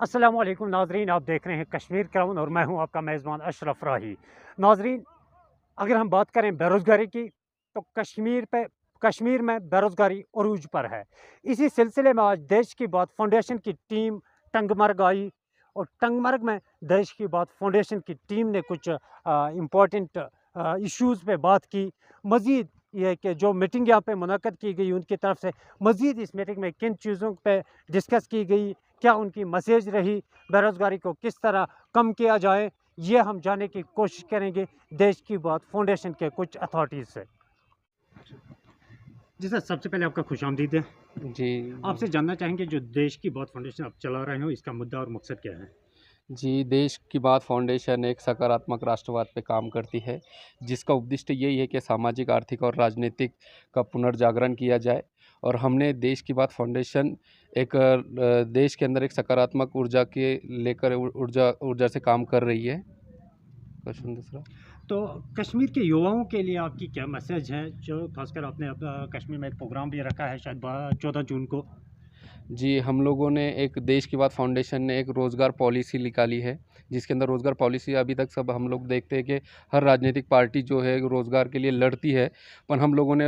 अस्सलामुअलैकुम नाजरीन, आप देख रहे हैं कश्मीर क्राउन और मैं हूं आपका मेज़बान अशरफ राही। नाजरीन, अगर हम बात करें बेरोज़गारी की, तो कश्मीर में बेरोज़गारी अरूज पर है। इसी सिलसिले में आज देश की बात फाउंडेशन की टीम टंगमर्ग आई और टंगमर्ग में देश की बात फाउंडेशन की टीम ने कुछ इम्पोर्टेंट इश्यूज़ पे बात की। मज़ीद ये कि जो मीटिंग यहाँ पे मुनक़्क़द की गई उनकी तरफ से मज़ीद इस मीटिंग में किन चीज़ों पे डिस्कस की गई, क्या उनकी मैसेज रही, बेरोज़गारी को किस तरह कम किया जाए, ये हम जानने की कोशिश करेंगे देश की बात फाउंडेशन के कुछ अथॉरिटीज़ से। जी सर, सबसे पहले आपका खुशामदीद है। जी, आपसे जानना चाहेंगे जो देश की बात फाउंडेशन आप चला रहे हो, इसका मुद्दा और मकसद क्या है? जी, देश की बात फाउंडेशन एक सकारात्मक राष्ट्रवाद पे काम करती है, जिसका उद्देश्य यही है कि सामाजिक, आर्थिक और राजनीतिक का पुनर्जागरण किया जाए। और हमने देश की बात फाउंडेशन एक देश के अंदर एक सकारात्मक ऊर्जा के लेकर ऊर्जा से काम कर रही है। क्वेश्चन दूसरा? तो कश्मीर के युवाओं के लिए आपकी क्या मैसेज है, जो खासकर आपने कश्मीर में एक प्रोग्राम भी रखा है शायद 14 जून को? जी, हम लोगों ने एक देश की बात फाउंडेशन ने एक रोज़गार पॉलिसी निकाली है, जिसके अंदर रोज़गार पॉलिसी अभी तक सब हम लोग देखते हैं कि हर राजनीतिक पार्टी जो है रोज़गार के लिए लड़ती है, पर हम लोगों ने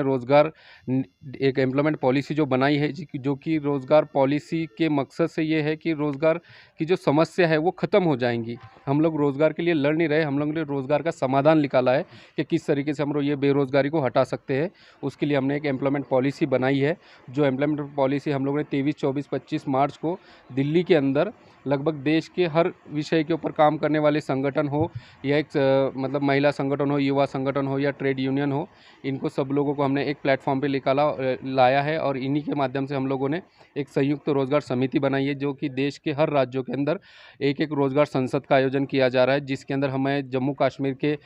एक एम्प्लॉयमेंट पॉलिसी जो बनाई है जो कि रोज़गार पॉलिसी के मकसद से ये है कि रोज़गार की जो समस्या है वो ख़त्म हो जाएंगी। हम लोग रोज़गार के लिए लड़ नहीं रहे, हम लोगों ने रोज़गार का समाधान निकाला है कि किस तरीके से हम लोग ये बेरोज़गारी को हटा सकते हैं। उसके लिए हमने एक एम्प्लॉयमेंट पॉलिसी बनाई है, जो एम्प्लॉयमेंट पॉलिसी हम लोगों ने 23, 24, 25 मार्च को दिल्ली के अंदर लगभग देश के हर विषय के ऊपर काम करने वाले संगठन हो या मतलब महिला संगठन हो, युवा संगठन हो या ट्रेड यूनियन हो, इनको सब लोगों को हमने एक प्लेटफॉर्म पे लाया है। और इन्हीं के माध्यम से हम लोगों ने एक संयुक्त रोजगार समिति बनाई है, जो कि देश के हर राज्यों के अंदर एक एक रोजगार संसद का आयोजन किया जा रहा है, जिसके अंदर हमें जम्मू कश्मीर के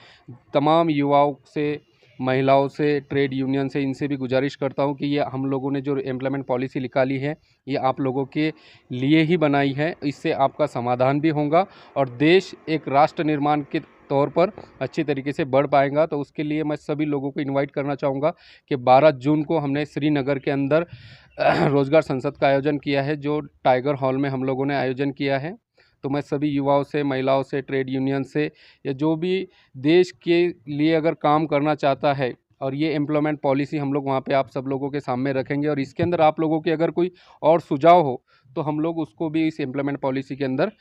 तमाम युवाओं से, महिलाओं से, ट्रेड यूनियन से, इनसे भी गुजारिश करता हूं कि ये हम लोगों ने जो एम्प्लॉयमेंट पॉलिसी निकाली है ये आप लोगों के लिए ही बनाई है। इससे आपका समाधान भी होगा और देश एक राष्ट्र निर्माण के तौर पर अच्छी तरीके से बढ़ पाएगा। तो उसके लिए मैं सभी लोगों को इनवाइट करना चाहूँगा कि 12 जून को हमने श्रीनगर के अंदर रोज़गार संसद का आयोजन किया है, जो टाइगर हॉल में हम लोगों ने आयोजन किया है। तो मैं सभी युवाओं से, महिलाओं से, ट्रेड यूनियन से, या जो भी देश के लिए अगर काम करना चाहता है, और ये एम्प्लॉयमेंट पॉलिसी हम लोग वहाँ पे आप सब लोगों के सामने रखेंगे और इसके अंदर आप लोगों के अगर कोई और सुझाव हो तो हम लोग उसको भी इस एम्प्लॉयमेंट पॉलिसी के अंदर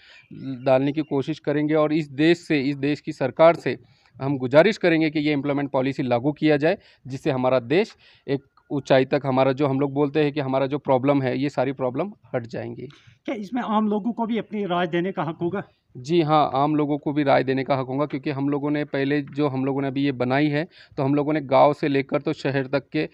डालने की कोशिश करेंगे। और इस देश की सरकार से हम गुजारिश करेंगे कि ये एम्प्लॉयमेंट पॉलिसी लागू किया जाए, जिससे हमारा देश एक ऊंचाई तक, हमारा जो हम लोग बोलते हैं कि हमारा जो प्रॉब्लम है, ये सारी प्रॉब्लम हट जाएंगी। क्या इसमें आम लोगों को भी अपनी राय देने का हक होगा? जी हाँ, आम लोगों को भी राय देने का हक होगा, क्योंकि हम लोगों ने पहले जो हम लोगों ने अभी ये बनाई है, तो हम लोगों ने गांव से लेकर तो शहर तक के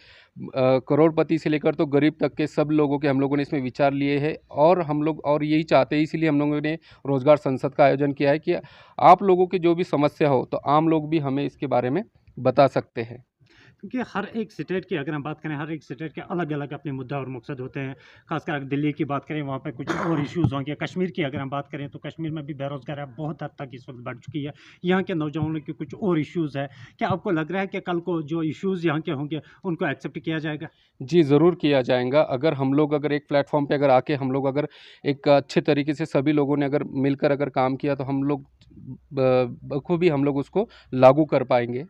करोड़पति से लेकर तो गरीब तक के सब लोगों के हम लोगों ने इसमें विचार लिए हैं। और हम लोग और यही चाहते हैं, इसीलिए हम लोगों ने रोज़गार संसद का आयोजन किया है कि आप लोगों की जो भी समस्या हो तो आम लोग भी हमें इसके बारे में बता सकते हैं। क्योंकि हर एक स्टेट की अगर हम बात करें, हर एक स्टेट के अलग अलग अपने मुद्दा और मकसद होते हैं। खासकर अगर दिल्ली की बात करें, वहाँ पे कुछ और इश्यूज़ होंगे। कश्मीर की अगर हम बात करें तो कश्मीर में भी बेरोज़गारी बहुत हद तक इस वक्त बढ़ चुकी है। यहाँ के नौजवानों के कुछ और इश्यूज़ है। क्या आपको लग रहा है कि कल को जो इश्यूज़ यहाँ के होंगे उनको एक्सेप्ट किया जाएगा? जी, ज़रूर किया जाएगा। अगर हम लोग अगर एक प्लेटफ़ॉर्म पे अगर आके हम लोग अगर एक अच्छे तरीके से सभी लोगों ने अगर मिलकर अगर काम किया, तो हम लोग बखूबी हम लोग उसको लागू कर पाएँगे।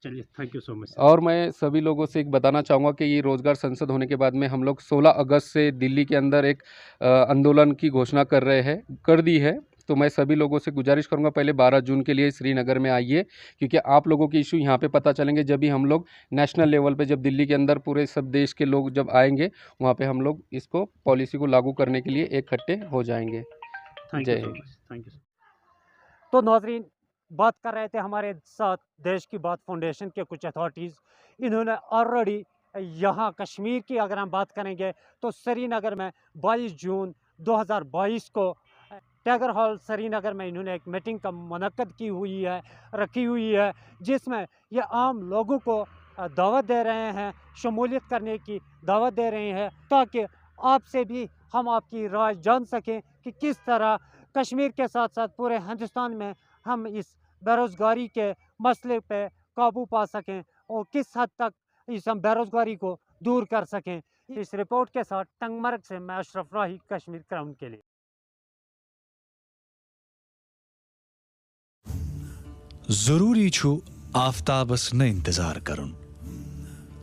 चलिए, thank you so much sir. और मैं सभी लोगों से एक बताना चाहूँगा कि ये रोज़गार संसद होने के बाद में हम लोग 16 अगस्त से दिल्ली के अंदर एक आंदोलन की घोषणा कर दी है। तो मैं सभी लोगों से गुजारिश करूँगा, पहले 12 जून के लिए श्रीनगर में आइए, क्योंकि आप लोगों के इशू यहाँ पे पता चलेंगे जब भी हम लोग नेशनल लेवल पे, जब दिल्ली के अंदर पूरे सब देश के लोग जब आएंगे, वहाँ पे हम लोग इसको पॉलिसी को लागू करने के लिए इकट्ठे हो जाएंगे। थैंक यू जय सो हिंद। Much, thank you. तो नाजरीन, बात कर रहे थे हमारे साथ देश की बात फाउंडेशन के कुछ अथॉरिटीज़। इन्होंने ऑलरेडी यहाँ कश्मीर की अगर हम बात करेंगे तो श्रीनगर में 22 जून 2022 को टाइगर हॉल श्रीनगर में इन्होंने एक मीटिंग का मुनक्कद की हुई है, रखी हुई है, जिसमें ये आम लोगों को दावत दे रहे हैं, शमूलियत करने की दावत दे रहे हैं, ताकि आपसे भी हम आपकी राय जान सकें कि किस तरह कश्मीर के साथ साथ पूरे हिंदुस्तान में हम इस बेरोज़गारी के मसले पे काबू पा सकें और किस हद तक इस हम बेरोज़गारी को दूर कर सकें। इस रिपोर्ट के साथ टंगमर्ग से मैं अशरफ राही, कश्मीर क्राउन के लिए। जरूरी छु आफ्ताबस न इंतजार करुन,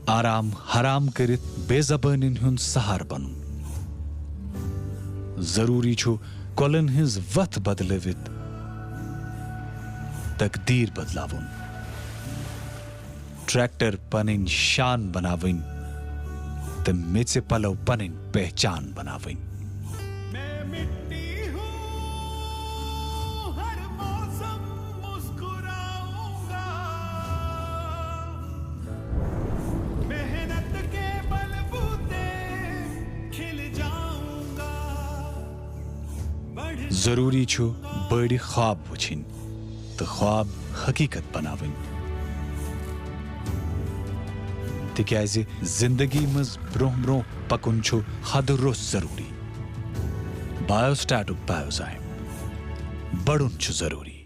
आराम हराम करित बेजबानिन हुन सहार बनूं। जरूरी छु कोलन हिंज वथ बदलवित तकदीर बदलावुन, ट्रैक्टर पनिन शान बनाविन त मिचे पलव पनिन पहचान बनाविन। जरूरी छु बड़ी ख्वाब वुछिन तो ख्वाब हकीकत बनाविन, तिक्याज़े जिंदगी मज ब्रोह ब्रोह पकुन छु हद रोज जरूरी। बायोस्टैटिक बायोजाइम बड़ुन छु जरूरी।